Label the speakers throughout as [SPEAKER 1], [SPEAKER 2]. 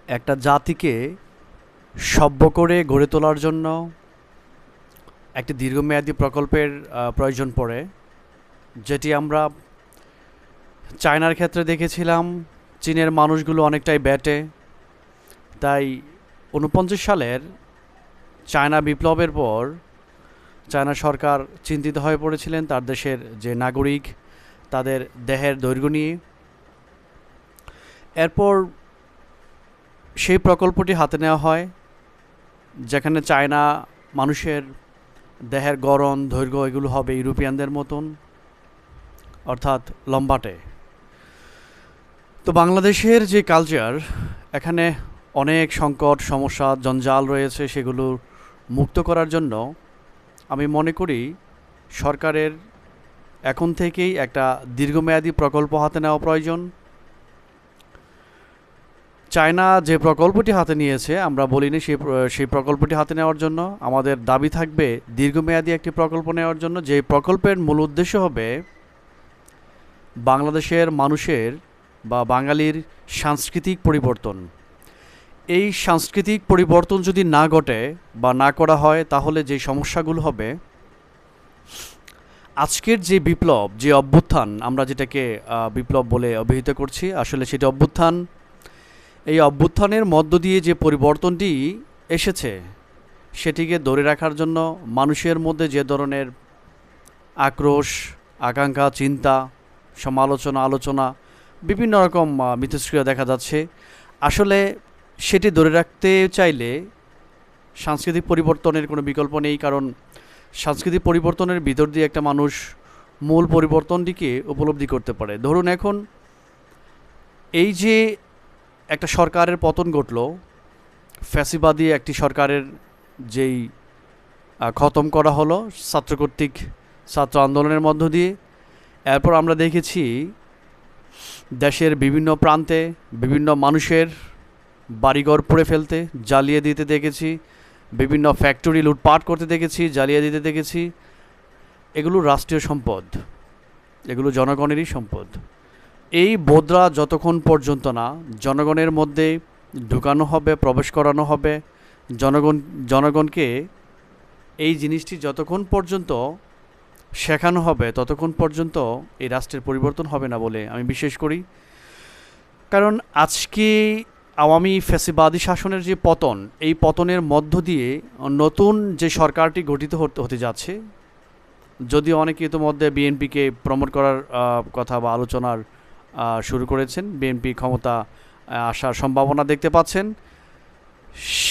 [SPEAKER 1] একটা জাতিকে সভ্য করে গড়ে তোলার জন্য একটি দীর্ঘমেয়াদী প্রকল্পের প্রয়োজন পড়ে, যেটি আমরা চায়নার ক্ষেত্রে দেখেছিলাম। চীনের মানুষগুলো অনেকটাই ব্যাটে, তাই 49 সালের চায়না বিপ্লবের পর চায়না সরকার চিন্তিত হয়ে পড়েছিলেন তার দেশের যে নাগরিক তাদের দেহের দৈর্ঘ্য নিয়ে। এরপর সেই প্রকল্পটি হাতে নেওয়া হয়, যেখানে চায়না মানুষের দেহের গড়ন দৈর্ঘ্য এগুলো হবে ইউরোপিয়ানদের মতন, অর্থাৎ লম্বাটে। তো বাংলাদেশের যে কালচার, এখানে অনেক সংকট সমস্যা জঞ্জাল রয়েছে, সেগুলো মুক্ত করার জন্য আমি মনে করি সরকারের এখন থেকেই একটা দীর্ঘমেয়াদী প্রকল্প হাতে নেওয়া প্রয়োজন। চায়না যে প্রকল্পটি হাতে নিয়েছে, আমরা বলিনি সেই প্রকল্পটি হাতে নেওয়ার জন্য আমাদের দাবি থাকবে দীর্ঘমেয়াদী একটি প্রকল্প নেওয়ার জন্য, যে প্রকল্পের মূল উদ্দেশ্য হবে বাংলাদেশের মানুষের বা বাঙালির সাংস্কৃতিক পরিবর্তন। এই সাংস্কৃতিক পরিবর্তন যদি না ঘটে বা না করা হয়, তাহলে যে সমস্যাগুলো হবে, আজকের যে বিপ্লব, যে অভ্যুত্থান, আমরা যেটাকে বিপ্লব বলে অভিহিত করছি, আসলে সেটা অভ্যুত্থান। এই অভ্যুত্থানের মধ্য দিয়ে যে পরিবর্তনটি এসেছে, সেটিকে ধরে রাখার জন্য মানুষের মধ্যে যে ধরনের আক্রোশ, আকাঙ্ক্ষা, চিন্তা, সমালোচনা, আলোচনা, বিভিন্ন রকম মিথস্ক্রিয়া দেখা যাচ্ছে, আসলে সেটি ধরে রাখতে চাইলে সাংস্কৃতিক পরিবর্তনের কোনো বিকল্প নেই। কারণ সাংস্কৃতিক পরিবর্তনের ভিতর দিয়ে একটা মানুষ মূল পরিবর্তনটিকে উপলব্ধি করতে পারে। ধরুন, এখন এই যে একটা সরকারের পতন ঘটল, ফ্যাসিবাদী একটি সরকারের যেই খতম করা হলো ছাত্র কর্তৃক ছাত্র আন্দোলনের মধ্য দিয়ে, এরপর আমরা দেখেছি দেশের বিভিন্ন প্রান্তে বিভিন্ন মানুষের বাড়িঘর পুড়ে ফেলতে, জ্বালিয়ে দিতে দেখেছি, বিভিন্ন ফ্যাক্টরি লুটপাট করতে দেখেছি, জ্বালিয়ে দিতে দেখেছি। এগুলো রাষ্ট্রীয় সম্পদ, এগুলো জনগণেরই সম্পদ। এই বোধরা যতক্ষণ পর্যন্ত না জনগণের মধ্যে ঢুকানো হবে, প্রবেশ করানো হবে, জনগণকে এই জিনিসটি যতক্ষণ পর্যন্ত শেখানো হবে, ততক্ষণ পর্যন্ত এই রাষ্ট্রের পরিবর্তন হবে না বলে আমি বিশ্বাস করি। কারণ আজকে আওয়ামী ফ্যাসিবাদী শাসনের যে পতন, এই পতনের মধ্য দিয়ে নতুন যে সরকারটি গঠিত হতে যাচ্ছে, যদিও অনেকে ইতিমধ্যে বিএনপিকে প্রমোট করার কথা বা আলোচনার শুরু করেছেন, বিএনপি ক্ষমতা আসার সম্ভাবনা দেখতে পাচ্ছেন।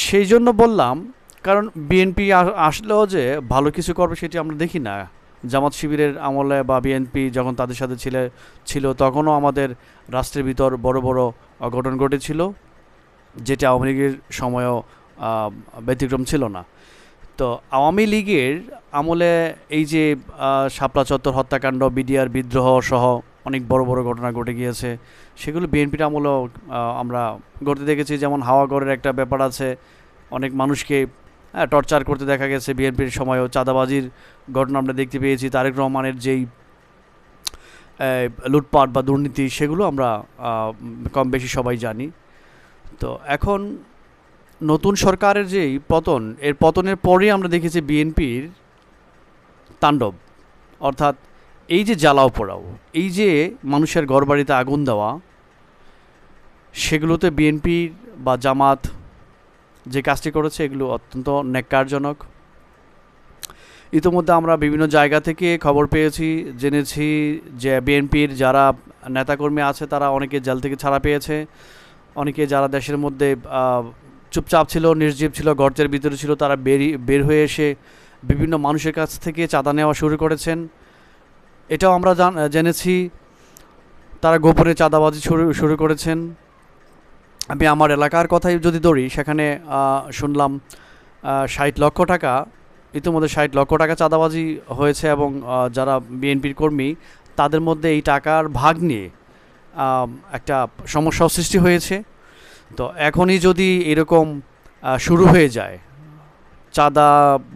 [SPEAKER 1] সেই জন্য বললাম, কারণ বিএনপি আসলেও যে ভালো কিছু করবে সেটি আমরা দেখি না। জামাত শিবিরের আমলে বা বিএনপি যখন তাদের সাথে ছিল, তখনও আমাদের রাষ্ট্রের ভিতর বড় বড় অঘটন ঘটেছিল, যেটা আওয়ামী লীগের সময়ও ব্যতিক্রম ছিল না। তো আওয়ামী লীগের আমলে এই যে শাপলা চত্বর হত্যাকাণ্ড, বিডিআর বিদ্রোহ সহ অনেক বড় বড় ঘটনা ঘটে গিয়েছে, সেগুলো বিএনপির আমলেও আমরা ঘটতে দেখেছি। যেমন হাওয়াগড়ের একটা ব্যাপার আছে, অনেক মানুষকে টর্চার করতে দেখা গেছে বিএনপির সময়ও। চাঁদাবাজির ঘটনা আমরা দেখতে পেয়েছি, তারেক রহমানের যেই লুটপাট বা দুর্নীতি, সেগুলো আমরা কম বেশি সবাই জানি। তো এখন নতুন সরকারের যেই পতন, এর পতনের পরেই আমরা দেখেছি বিএনপির তাণ্ডব। অর্থাৎ এই যে জ্বালাও পোড়াও, এই যে মানুষের ঘরবাড়িতে আগুন দেওয়া, সেগুলোতে বিএনপির বা জামাত যে কাজটি করেছে, এগুলো অত্যন্ত ন্যাক্কারজনক। ইতিমধ্যে আমরা বিভিন্ন জায়গা থেকে খবর পেয়েছি, জেনেছি যে বিএনপির যারা নেতাকর্মী আছে তারা অনেকে জেল থেকে ছাড়া পেয়েছে, অনেকে যারা দেশের মধ্যে চুপচাপ ছিল, নির্জীব ছিল, গর্তের ভিতরে ছিল, তারা বের হয়ে এসে বিভিন্ন মানুষের কাছ থেকে চাঁদা নেওয়া শুরু করেছেন। এটাও আমরা জেনেছি তারা গোপনে চাঁদাবাজি শুরু করেছেন। আমি আমার এলাকার কথাই যদি ধরি, সেখানে শুনলাম 60 লক্ষ টাকা, ইতিমধ্যে 60 লক্ষ টাকা চাঁদাবাজি হয়েছে, এবং যারা বিএনপির কর্মী তাদের মধ্যে এই টাকার ভাগ নিয়ে একটা সমস্যাও সৃষ্টি হয়েছে। তো এখনই যদি এরকম শুরু হয়ে যায় চাঁদা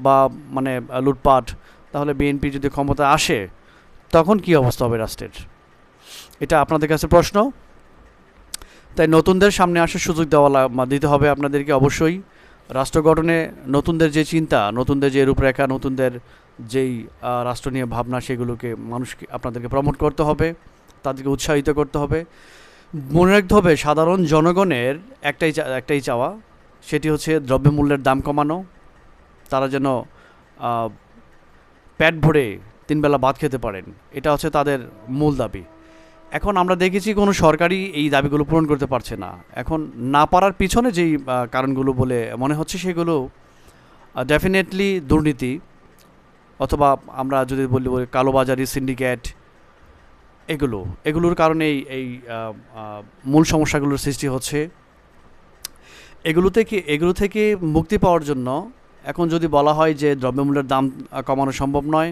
[SPEAKER 1] বা মানে লুটপাট, তাহলে বিএনপি যদি ক্ষমতা আসে, তখন কি অবস্থা হবে রাষ্ট্রের? এটা আপনাদের কাছে প্রশ্ন। তাই নতুনদের সামনে আসার সুযোগ দিতে হবে আপনাদেরকে অবশ্যই। রাষ্ট্র গঠনে নতুনদের যে চিন্তা, নতুনদের যে রূপরেখা, নতুনদের যেই রাষ্ট্র নিয়ে ভাবনা, সেগুলোকে মানুষকে আপনাদেরকে প্রমোট করতে হবে, তাদেরকে উৎসাহিত করতে হবে। মনে রাখতে হবে সাধারণ জনগণের একটাই চাওয়া, সেটি হচ্ছে দ্রব্যমূল্যের দাম কমানো। তারা যেন পেট ভরে তিনবেলা ভাত খেতে পারেন, এটা হচ্ছে তাদের মূল দাবি। এখন আমরা দেখেছি কোনো সরকারই এই দাবিগুলো পূরণ করতে পারছে না। এখন না পারার পিছনে যেই কারণগুলো বলে মনে হচ্ছে, সেগুলো ডেফিনেটলি দুর্নীতি, অথবা আমরা যদি বলি কালোবাজারি, সিন্ডিকেট, এগুলোর কারণেই এই মূল সমস্যাগুলোর সৃষ্টি হচ্ছে। এগুলো থেকে মুক্তি পাওয়ার জন্য এখন যদি বলা হয় যে দ্রব্যমূল্যের দাম কমানো সম্ভব নয়,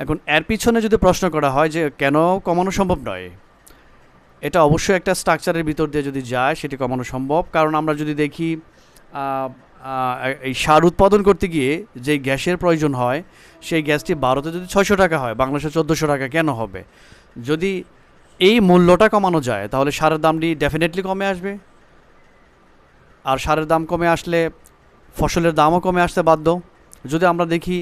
[SPEAKER 1] এখন এর পিছনে যদি প্রশ্ন করা হয় যে কেন কমানো সম্ভব নয়, এটা অবশ্যই একটা স্ট্রাকচারের ভিতর দিয়ে যদি যায় সেটি কমানো সম্ভব। কারণ আমরা যদি দেখি এই সার উৎপাদন করতে গিয়ে যে গ্যাসের প্রয়োজন হয়, সেই গ্যাসটি ভারতে যদি 600 টাকা হয়, বাংলাদেশে 1400 টাকা কেন হবে? যদি এই মূল্যটা কমানো যায়, তাহলে সারের দামটি ডেফিনেটলি কমে আসবে। আর সারের দাম কমে আসলে ফসলের দামও কমে আসতে বাধ্য। যদি আমরা দেখি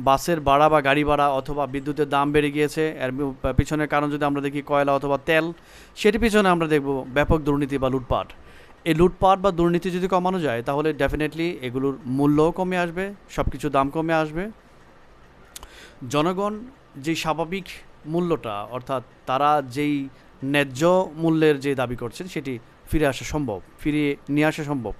[SPEAKER 1] বাসের ভাড়া বা গাড়ি ভাড়া অথবা বিদ্যুতের দাম বেড়ে গিয়েছে, এর পিছনের কারণ যদি আমরা দেখি কয়লা অথবা তেল, সেটি পিছনে আমরা দেখব ব্যাপক দুর্নীতি বা লুটপাট। এই লুটপাট বা দুর্নীতি যদি কমানো যায়, তাহলে ডেফিনেটলি এগুলোর মূল্যও কমে আসবে, সব কিছু দাম কমে আসবে। জনগণ যে স্বাভাবিক মূল্যটা, অর্থাৎ তারা যেই ন্যায্য মূল্যের যে দাবি করছেন, সেটি ফিরিয়ে নিয়ে আসা সম্ভব।